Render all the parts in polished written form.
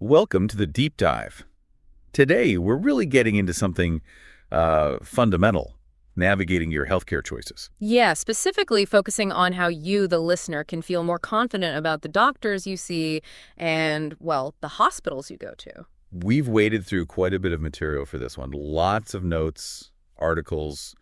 Welcome to the deep dive. Today, we're really getting into something fundamental, navigating your healthcare choices. Yeah, specifically focusing on how you, the listener, can feel more confident about the doctors you see and, well, the hospitals you go to. We've waded through quite a bit of material for this one. Lots of notes, articles,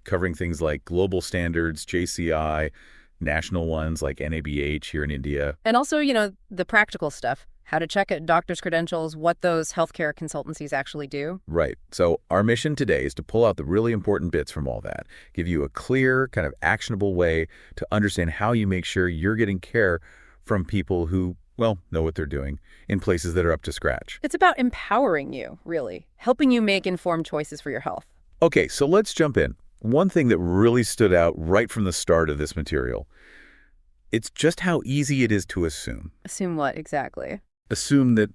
covering things like global standards, JCI, national ones like NABH here in India. And also, the practical stuff, how to check a doctor's credentials, what those healthcare consultancies actually do. Right. So our mission today is to pull out the really important bits from all that, give you a clear, kind of actionable way to understand how you make sure you're getting care from people who, well, know what they're doing in places that are up to scratch. It's about empowering you, really, helping you make informed choices for your health. Okay, so let's jump in. One thing that really stood out right from the start of this material, it's just how easy it is to assume. Assume what exactly? Assume that,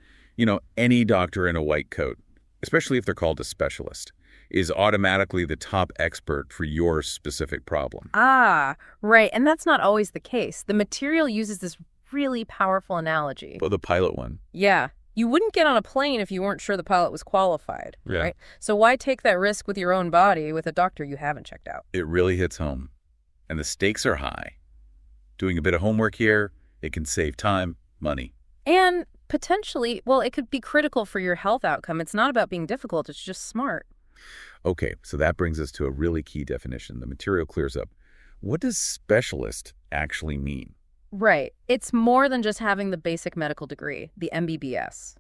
any doctor in a white coat, especially if they're called a specialist, is automatically the top expert for your specific problem. Ah, right. And that's not always the case. The material uses this really powerful analogy. Well, the pilot one. Yeah. You wouldn't get on a plane if you weren't sure the pilot was qualified, Yeah. right? So why take that risk with your own body with a doctor you haven't checked out? It really hits home. And the stakes are high. Doing a bit of homework here, it can save time, money. And potentially, well, it could be critical for your health outcome. It's not about being difficult. It's just smart. Okay, so that brings us to a really key definition. The material clears up. What does specialist actually mean? Right. It's more than just having the basic medical degree, the MBBS.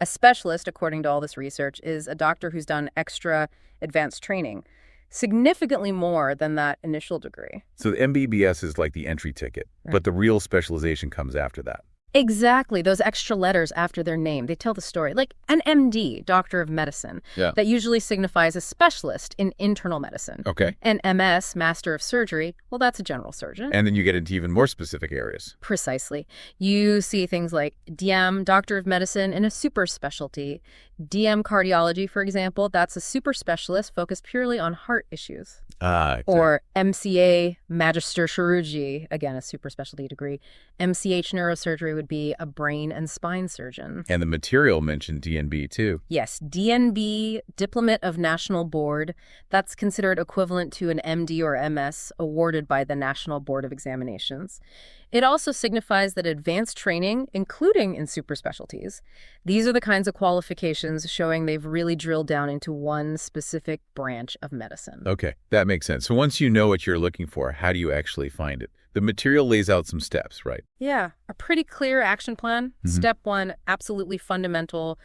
A specialist, according to all this research, is a doctor who's done extra advanced training, significantly more than that initial degree. So the MBBS is like the entry ticket, Right. but the real specialization comes after that. Exactly. Those extra letters after their name, they tell the story. Like an MD, Doctor of Medicine, Yeah. that usually signifies a specialist in internal medicine. Okay. An MS, Master of Surgery, well, that's a general surgeon. And then you get into even more specific areas. Precisely. You see things like DM, Doctor of Medicine, in a super specialty. DM Cardiology, for example, that's a super specialist focused purely on heart issues. Or MCA, Magister Chirurgy, again, a super specialty degree. MCH Neurosurgery would be a brain and spine surgeon. And the material mentioned DNB too. Yes, DNB, Diplomate of National Board, that's considered equivalent to an MD or MS awarded by the National Board of Examinations. It also signifies that advanced training, including in super specialties, these are the kinds of qualifications showing they've really drilled down into one specific branch of medicine. Okay, that makes sense. So once you know what you're looking for, how do you actually find it? The material lays out some steps, right? Yeah, a pretty clear action plan. Step one, absolutely fundamental.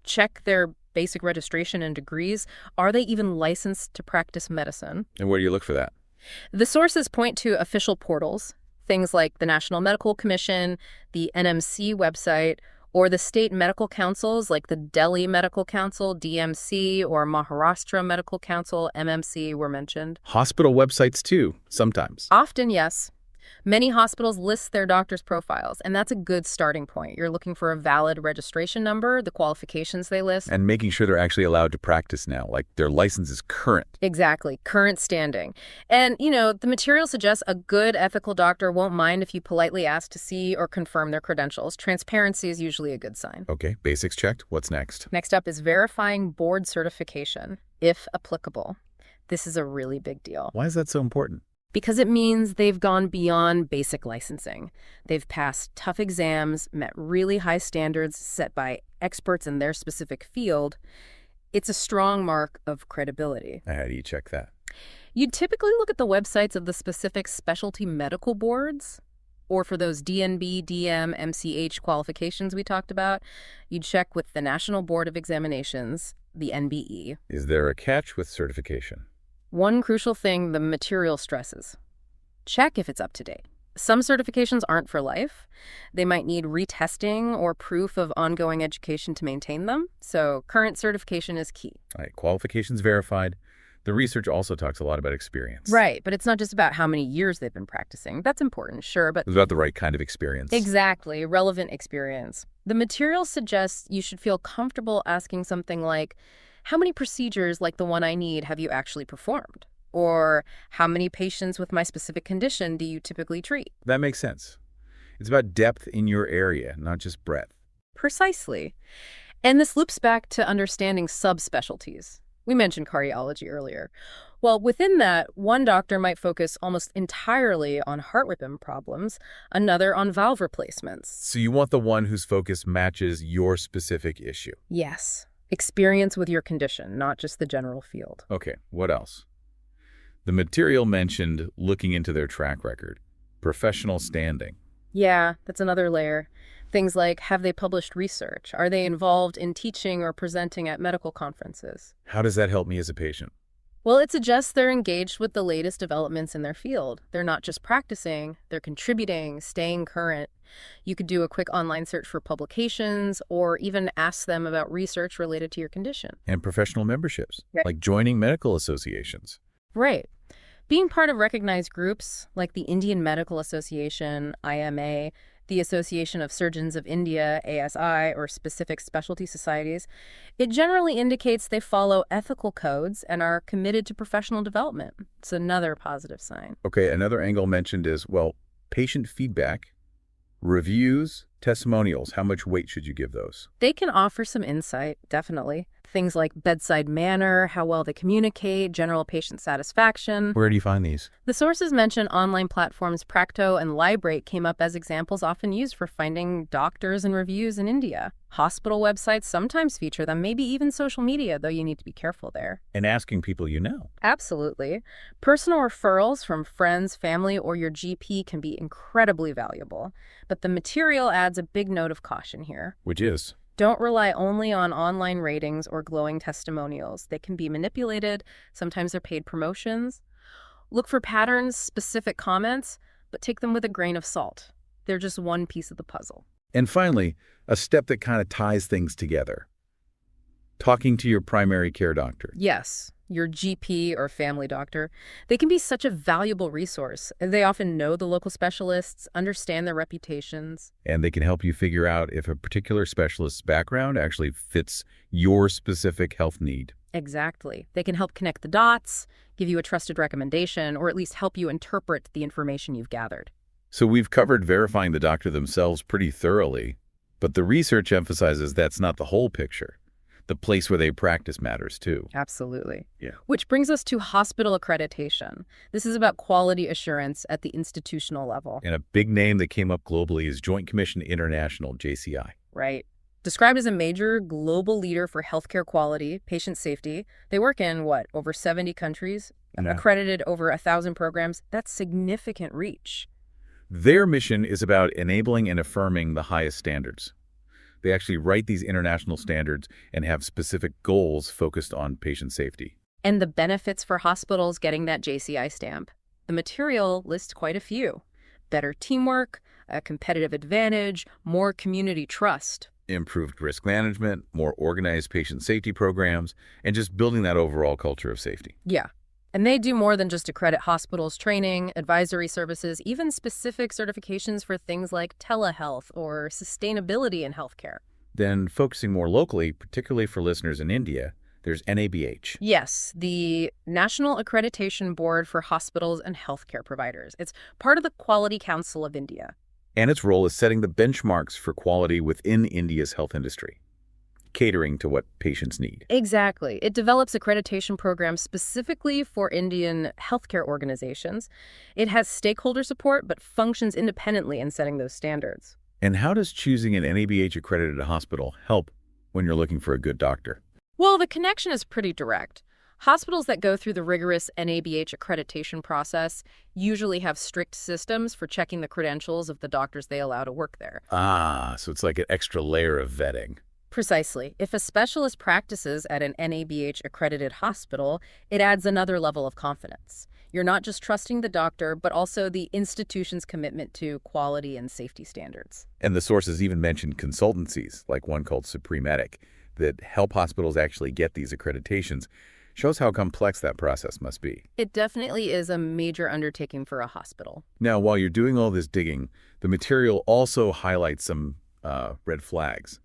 Check their basic registration and degrees. Are they even licensed to practice medicine? And where do you look for that? The sources point to official portals, things like the National Medical Commission, the NMC website, or the state medical councils like the Delhi Medical Council, DMC, or Maharashtra Medical Council, MMC, were mentioned. Hospital websites too, sometimes. Often, yes. Many hospitals list their doctors' profiles, and that's a good starting point. You're looking for a valid registration number, the qualifications they list. And making sure they're actually allowed to practice now, like their license is current. Exactly, current standing. And, the material suggests a good ethical doctor won't mind if you politely ask to see or confirm their credentials. Transparency is usually a good sign. Okay, basics checked. What's next? Next up is verifying board certification, if applicable. This is a really big deal. Why is that so important? Because it means they've gone beyond basic licensing. They've passed tough exams, met really high standards set by experts in their specific field. It's a strong mark of credibility. How do you check that? You'd typically look at the websites of the specific specialty medical boards, or for those DNB, DM, MCH qualifications we talked about, you'd check with the National Board of Examinations, the NBE. Is there a catch with certification? One crucial thing the material stresses: check if it's up to date. Some certifications aren't for life. They might need retesting or proof of ongoing education to maintain them. So current certification is key. All right, qualifications verified. The research also talks a lot about experience. Right, but it's not just about how many years they've been practicing. That's important, sure, but It's about the right kind of experience. exactly, relevant experience. The material suggests you should feel comfortable asking something like, how many procedures like the one I need have you actually performed? Or how many patients with my specific condition do you typically treat? That makes sense. It's about depth in your area, not just breadth. Precisely. And this loops back to understanding subspecialties. We mentioned cardiology earlier. Well, within that, one doctor might focus almost entirely on heart rhythm problems, another on valve replacements. So you want the one whose focus matches your specific issue. Yes, experience with your condition, not just the general field. Okay, what else? The material mentioned looking into their track record, professional standing. Yeah, that's another layer. Things like, have they published research? Are they involved in teaching or presenting at medical conferences? How does that help me as a patient? Well, it suggests they're engaged with the latest developments in their field. They're not just practicing, they're contributing, staying current. You could do a quick online search for publications or even ask them about research related to your condition. And professional memberships, Right. like joining medical associations. Right. Being part of recognized groups like the Indian Medical Association, IMA, the Association of Surgeons of India, ASI, or specific specialty societies, it generally indicates they follow ethical codes and are committed to professional development. It's another positive sign. Okay, another angle mentioned is, well, patient feedback, reviews, testimonials. How much weight should you give those? They can offer some insight, definitely. Things like bedside manner, how well they communicate, general patient satisfaction. Where do you find these? The sources mention online platforms Practo and Librate came up as examples often used for finding doctors and reviews in India. Hospital websites sometimes feature them, maybe even social media, though you need to be careful there. And asking people you know. Absolutely. Personal referrals from friends, family, or your GP can be incredibly valuable, but the material adds a big note of caution here. Which is? Don't rely only on online ratings or glowing testimonials. They can be manipulated. Sometimes they're paid promotions. Look for patterns, specific comments, but take them with a grain of salt. They're just one piece of the puzzle. And finally, a step that kind of ties things together. Talking to your primary care doctor. Yes, your GP or family doctor. They can be such a valuable resource. They often know the local specialists, understand their reputations. And they can help you figure out if a particular specialist's background actually fits your specific health need. Exactly. They can help connect the dots, give you a trusted recommendation, or at least help you interpret the information you've gathered. So we've covered verifying the doctor themselves pretty thoroughly, but the research emphasizes that's not the whole picture. The place where they practice matters too. Absolutely. Yeah. Which brings us to hospital accreditation. This is about quality assurance at the institutional level. And a big name that came up globally is Joint Commission International, JCI. Right. Described as a major global leader for healthcare quality, patient safety, they work in, over 70 countries, Yeah. accredited over 1,000 programs. That's significant reach. Their mission is about enabling and affirming the highest standards. They actually write these international standards and have specific goals focused on patient safety. And the benefits for hospitals getting that JCI stamp. The material lists quite a few. Better teamwork, a competitive advantage, more community trust. Improved risk management, more organized patient safety programs, and just building that overall culture of safety. Yeah. And they do more than just accredit hospitals' training, advisory services, even specific certifications for things like telehealth or sustainability in healthcare. Then focusing more locally, particularly for listeners in India, there's NABH. Yes, the National Accreditation Board for Hospitals and Healthcare Providers. It's part of the Quality Council of India. And its role is setting the benchmarks for quality within India's health industry, catering to what patients need. Exactly. It develops accreditation programs specifically for Indian healthcare organizations. It has stakeholder support, but functions independently in setting those standards. And how does choosing an NABH-accredited hospital help when you're looking for a good doctor? Well, the connection is pretty direct. Hospitals that go through the rigorous NABH accreditation process usually have strict systems for checking the credentials of the doctors they allow to work there. Ah, so it's like an extra layer of vetting. Precisely. If a specialist practices at an NABH-accredited hospital, it adds another level of confidence. You're not just trusting the doctor, but also the institution's commitment to quality and safety standards. And the sources even mentioned consultancies, like one called Supreme Medic, that help hospitals actually get these accreditations. Shows how complex that process must be. It definitely is a major undertaking for a hospital. Now, while you're doing all this digging, the material also highlights some red flags,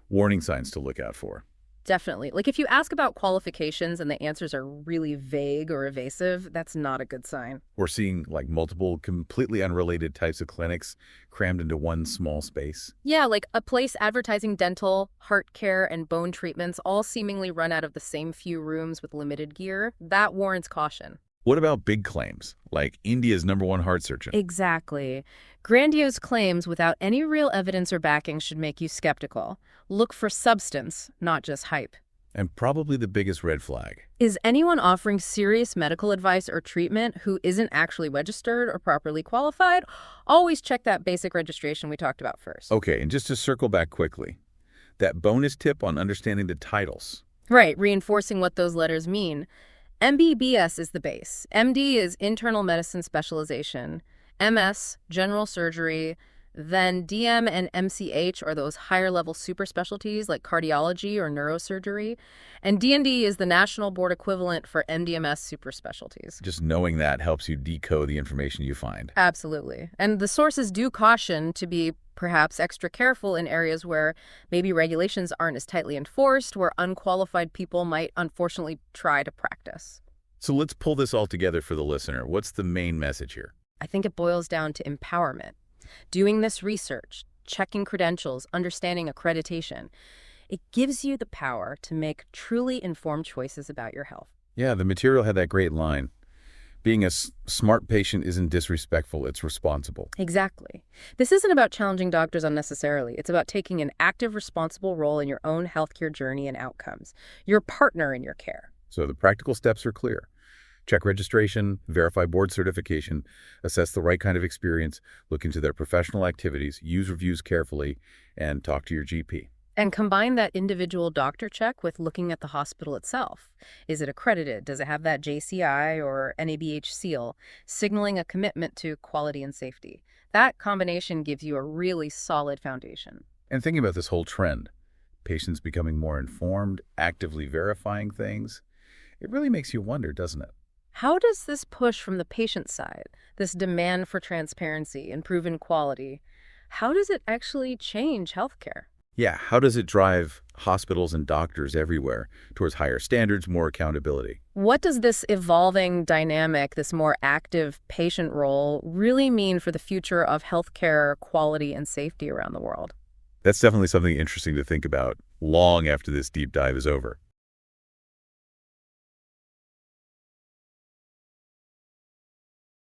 warning signs to look out for. Definitely. Like if you ask about qualifications and the answers are really vague or evasive, that's not a good sign. We're seeing like multiple completely unrelated types of clinics crammed into one small space. Yeah, like a place advertising dental, heart care, and bone treatments all seemingly run out of the same few rooms with limited gear. That warrants caution. What about big claims, like India's #1 heart surgeon? Exactly. Grandiose claims without any real evidence or backing should make you skeptical. Look for substance, not just hype. And probably the biggest red flag. Is anyone offering serious medical advice or treatment who isn't actually registered or properly qualified? Always check that basic registration we talked about first. Okay, and just to circle back quickly, that bonus tip on understanding the titles. Right, reinforcing what those letters mean. MBBS is the base. MD is internal medicine specialization. MS, general surgery. Then DM and MCH are those higher level super specialties like cardiology or neurosurgery. And D&D is the national board equivalent for MDMS super specialties. Just knowing that helps you decode the information you find. Absolutely. And the sources do caution to be perhaps extra careful in areas where maybe regulations aren't as tightly enforced, where unqualified people might unfortunately try to practice. So let's pull this all together for the listener. What's the main message here? I think it boils down to empowerment. Doing this research, checking credentials, understanding accreditation, it gives you the power to make truly informed choices about your health. Yeah, the material had that great line. Being a smart patient isn't disrespectful, it's responsible. Exactly. This isn't about challenging doctors unnecessarily. It's about taking an active, responsible role in your own healthcare journey and outcomes. You're a partner in your care. So the practical steps are clear. Check registration, verify board certification, assess the right kind of experience, look into their professional activities, use reviews carefully, and talk to your GP. And combine that individual doctor check with looking at the hospital itself. Is it accredited? Does it have that JCI or NABH seal, signaling a commitment to quality and safety? That combination gives you a really solid foundation. And thinking about this whole trend, patients becoming more informed, actively verifying things, it really makes you wonder, doesn't it? How does this push from the patient side, this demand for transparency and proven quality, how does it actually change healthcare? Yeah, how does it drive hospitals and doctors everywhere towards higher standards, more accountability? What does this evolving dynamic, this more active patient role, really mean for the future of healthcare quality and safety around the world? That's definitely something interesting to think about long after this deep dive is over.